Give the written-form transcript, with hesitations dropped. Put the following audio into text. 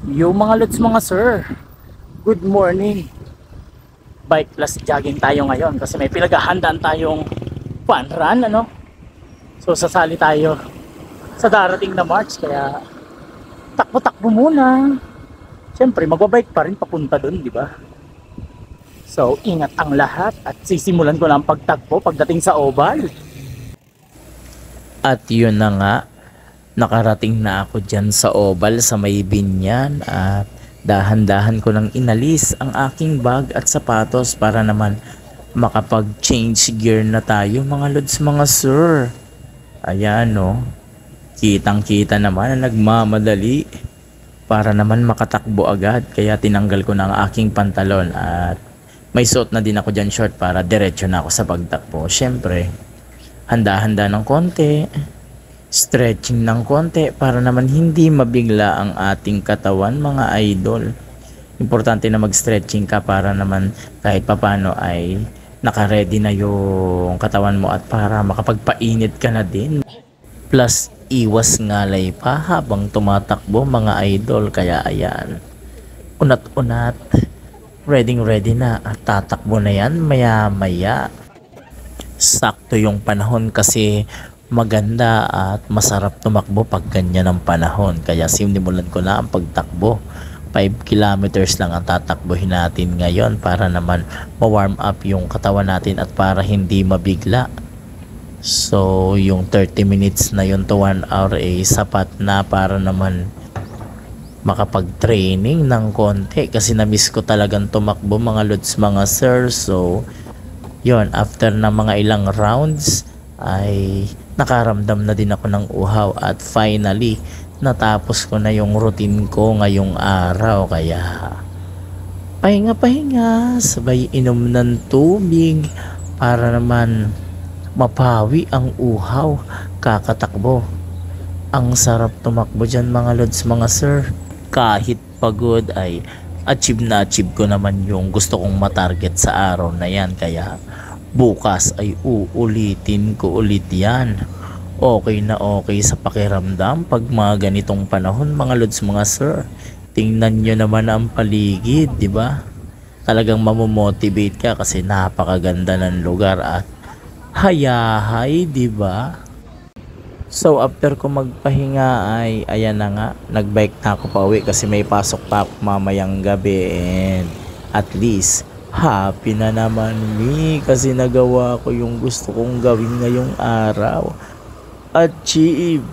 Yung mga lods mga sir, good morning. Bike plus jogging tayo ngayon kasi may pinaghahandaan tayong fun run, ano? So sasali tayo sa darating na March, kaya takbo-takbo muna. Siyempre magbabike pa rin papunta dun, di ba? So ingat ang lahat at sisimulan ko na ang pagtakbo pagdating sa oval. At yun na nga, nakarating na ako dyan sa oval sa may binyan at dahan-dahan ko nang inalis ang aking bag at sapatos para naman makapag-change gear na tayo mga lods mga sir. Ayan no, kitang-kita naman na nagmamadali para naman makatakbo agad, kaya tinanggal ko na ang aking pantalon at may suot na din ako dyan short para diretso na ako sa pagtakbo. Syempre, handa-handa ng konti, stretching ng konti para naman hindi mabigla ang ating katawan mga idol. Importante na mag-stretching ka para naman kahit papano ay naka-ready na yung katawan mo at para makapagpainit ka na din. Plus, iwas ngalay pa habang tumatakbo mga idol. Kaya ayan, unat-unat, ready na at tatakbo na yan maya-maya. Sakto yung panahon kasi maganda at masarap tumakbo pag ganyan ang panahon, kaya sinimulan ko na ang pagtakbo. 5 kilometers lang ang tatakbohin natin ngayon para naman ma-warm up yung katawan natin at para hindi mabigla. So yung 30 minutes na yun to 1 hour ay sapat na para naman makapag-training ng konti kasi na-miss ko talagang tumakbo mga lods mga sir. So yon, after na mga ilang rounds ay nakaramdam na din ako ng uhaw at finally natapos ko na yung routine ko ngayong araw. Kaya pahinga sabay inom ng tubig para naman mapawi ang uhaw kakatakbo. Ang sarap tumakbo dyan mga lods mga sir. Kahit pagod ay achieve ko naman yung gusto kong matarget sa araw na yan, kaya bukas ay uulitin ko ulit yan. Okay na okay sa pakiramdam pag mga ganitong panahon mga lods mga sir. Tingnan nyo naman ang paligid, di ba? Talagang mamomotivate ka kasi napakaganda ng lugar at hayahay, di ba? So after ko magpahinga ay ayan na nga, nagbike na ako pauwi kasi may pasok pa ako mamayang gabi, and at least happy na naman me kasi nagawa ko yung gusto kong gawin ngayong araw. Achieve!